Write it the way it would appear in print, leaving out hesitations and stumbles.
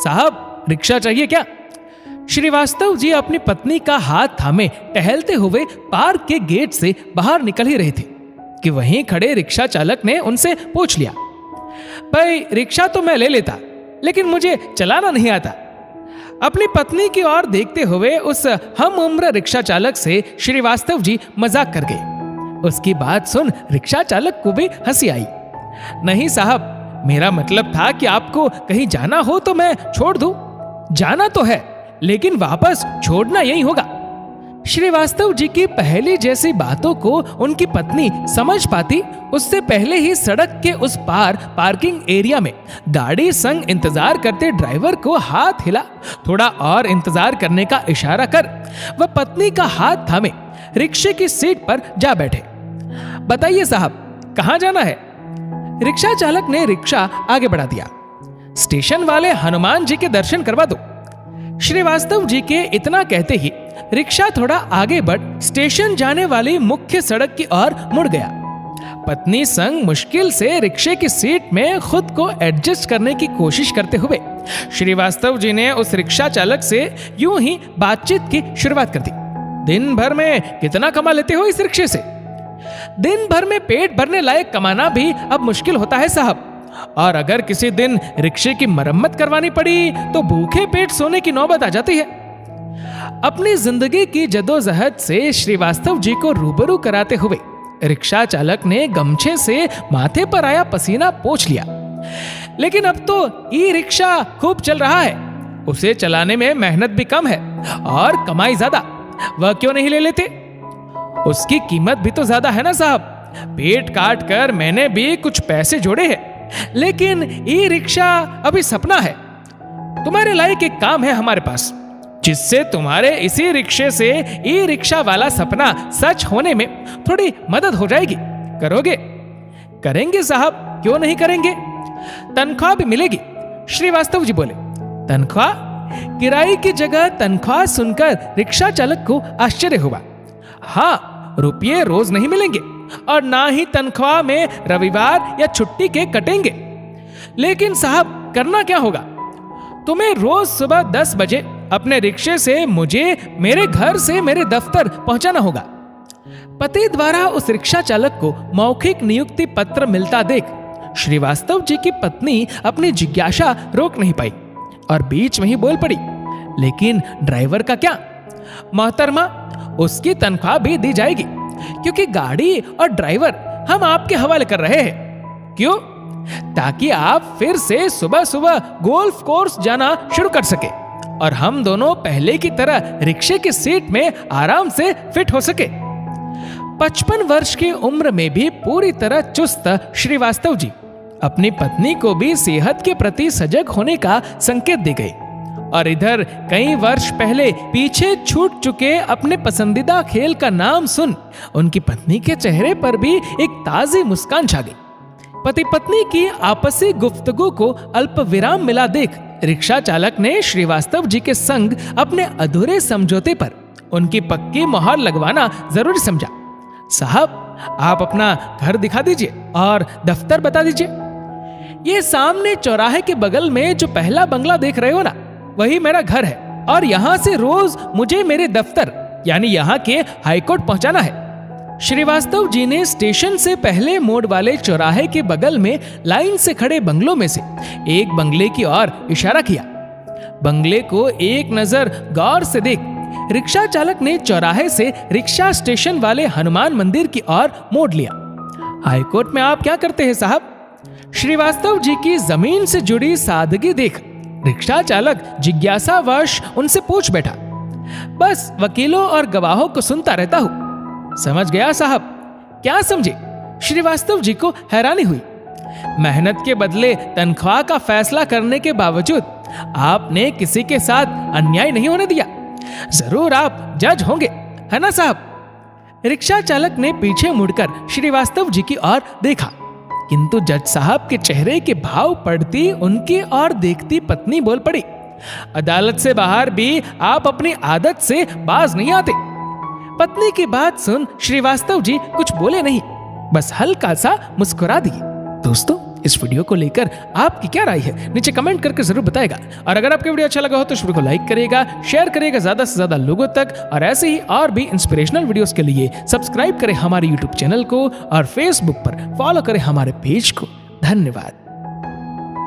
साहब रिक्शा चाहिए क्या? श्रीवास्तव जी अपनी पत्नी का हाथ थामे टहलते हुए पार्क के गेट से बाहर निकल ही रहे थे कि वहीं खड़े रिक्शा चालक ने उनसे पूछ लिया, भाई रिक्शा तो मैं ले लेता, लेकिन मुझे चलाना नहीं आता। अपनी पत्नी की ओर देखते हुए उस हम उम्र रिक्शा चालक से श्रीवास्तव जी मजाक कर गए। उसकी बात सुन रिक्शा चालक को भी हंसी आई। नहीं साहब, मेरा मतलब था कि आपको कहीं जाना हो तो मैं छोड़ दूं। जाना तो है, लेकिन वापस छोड़ना यही होगा। श्रीवास्तव जी की पहली जैसी बातों को उनकी पत्नी समझ पाती उससे पहले ही सड़क के उस पार पार्किंग एरिया में गाड़ी संग इंतजार करते ड्राइवर को हाथ हिला थोड़ा और इंतजार करने का इशारा कर वह पत्नी का हाथ थामे रिक्शे की सीट पर जा बैठे। बताइए साहब, कहां जाना है? रिक्शा चालक ने रिक्शा आगे बढ़ा दिया। स्टेशन वाले हनुमान जी के दर्शन करवा दो। श्रीवास्तव जी के इतना कहते ही रिक्शा थोड़ा आगे बढ़ स्टेशन जाने वाली मुख्य सड़क की ओर मुड़ गया। पत्नी संग मुश्किल से रिक्शे की सीट में खुद को एडजस्ट करने की कोशिश करते हुए श्रीवास्तव जी ने उस रिक्शा चालक से यूं ही बातचीत की शुरुआत कर दी। दिन भर में कितना कमा लेते हो इस रिक्शे से? दिन भर में पेट भरने लायक कमाना भी अब मुश्किल होता है साहब, और अगर किसी दिन रिक्शे की मरम्मत करवानी पड़ी तो भूखे पेट सोने की नौबत आ जाती है। अपनी जिंदगी की जदोजहद से श्रीवास्तव जी को रूबरू कराते हुए रिक्शा चालक ने गमछे से माथे पर आया पसीना पोंछ लिया। लेकिन अब तो ई रिक्शा खूब चल रहा है, उसे चलाने में मेहनत भी कम है और कमाई ज्यादा। वह क्यों नहीं ले लेते? उसकी कीमत भी तो ज्यादा है ना साहब। पेट काट कर मैंने भी कुछ पैसे जोड़े हैं, लेकिन ई रिक्शा अभी सपना है। तुम्हारे लायक एक काम है हमारे पास, जिससे तुम्हारे इसी रिक्शे से ई रिक्शा वाला सपना सच होने में थोड़ी मदद हो जाएगी। करोगे? करेंगे साहब, क्यों नहीं करेंगे। तनख्वाह भी मिलेगी। श्रीवास्तव जी बोले। तनख्वाह? किराए की जगह तनख्वाह सुनकर रिक्शा चालक को आश्चर्य हुआ। हाँ, रुपये रोज नहीं मिलेंगे और ना ही तनख्वाह में रविवार या छुट्टी के कटेंगे। लेकिन साहब करना क्या होगा? तुम्हें रोज सुबह 10 बजे अपने रिक्शे से मुझे मेरे घर से मेरे दफ्तर पहुंचाना होगा। पति द्वारा उस रिक्शा चालक को मौखिक नियुक्ति पत्र मिलता देख श्रीवास्तव जी की पत्नी अपनी जिज्ञासा रोक नहीं पाई और बीच में ही बोल पड़ी, लेकिन ड्राइवर का क्या? मोहतरमा, उसकी तनख्वाह भी दी जाएगी, क्योंकि गाड़ी और ड्राइवर हम आपके हवाले कर रहे हैं। क्यों? ताकि आप फिर से सुबह सुबह गोल्फ कोर्स जाना शुरू कर सके और हम दोनों पहले की तरह रिक्शे की सीट में आराम से फिट हो सके। 55 वर्ष की उम्र में भी पूरी तरह चुस्त श्रीवास्तव जी अपनी पत्नी को भी सेहत के प्रति सजग होने का संकेत दे गए और इधर कई वर्ष पहले पीछे छूट चुके अपने पसंदीदा खेल का नाम सुन उनकी पत्नी के चेहरे पर भी एक ताजी मुस्कान छा गई। पति पत्नी की आपसी गुफ्तगू को अल्प विराम मिला देख रिक्शा चालक ने श्रीवास्तव जी के संग अपने अधूरे समझौते पर उनकी पक्की मोहर लगवाना जरूरी समझा। साहब, आप अपना घर दिखा दीजिए और दफ्तर बता दीजिए। ये सामने चौराहे के बगल में जो पहला बंगला देख रहे हो ना, वही मेरा घर है और यहाँ से रोज मुझे मेरे दफ्तर यानी यहाँ के हाईकोर्ट पहुंचाना है। श्रीवास्तव जी ने स्टेशन से पहले मोड़ वाले चौराहे के बगल में लाइन से खड़े बंगलों में से एक बंगले की ओर इशारा किया। बंगले को एक नजर गौर से देख रिक्शा चालक ने चौराहे से रिक्शा स्टेशन वाले हनुमान मंदिर की ओर मोड़ लिया। हाईकोर्ट में आप क्या करते हैं साहब? श्रीवास्तव जी की जमीन से जुड़ी सादगी देख रिक्शा चालक जिज्ञासावश उनसे पूछ बैठा। बस वकीलों और गवाहों को सुनता रहता हूं। समझ गया साहब। क्या समझे? श्रीवास्तव जी को हैरानी हुई। मेहनत के बदले तनख्वाह का फैसला करने के बावजूद आपने किसी के साथ अन्याय नहीं होने दिया। जरूर आप जज होंगे, है ना साहब? रिक्शा चालक ने पीछे मुड़कर श्रीवास्तव जी की ओर देखा, किंतु जज साहब के चेहरे के भाव पड़ती उनकी ओर देखती पत्नी बोल पड़ी, अदालत से बाहर भी आप अपनी आदत से बाज नहीं आते। पत्नी की बात सुन श्रीवास्तव जी कुछ बोले नहीं, बस हल्का सा मुस्कुरा दिए। दोस्तों, इस वीडियो को लेकर आपकी क्या राय है नीचे कमेंट करके जरूर बताएगा। और अगर आपको वीडियो अच्छा लगा हो तो इस वीडियो को लाइक करिएगा, शेयर करिएगा ज्यादा से ज्यादा लोगों तक, और ऐसे ही और भी इंस्पिरेशनल वीडियोस के लिए सब्सक्राइब करें हमारे यूट्यूब चैनल को और फेसबुक पर फॉलो करें हमारे पेज को। धन्यवाद।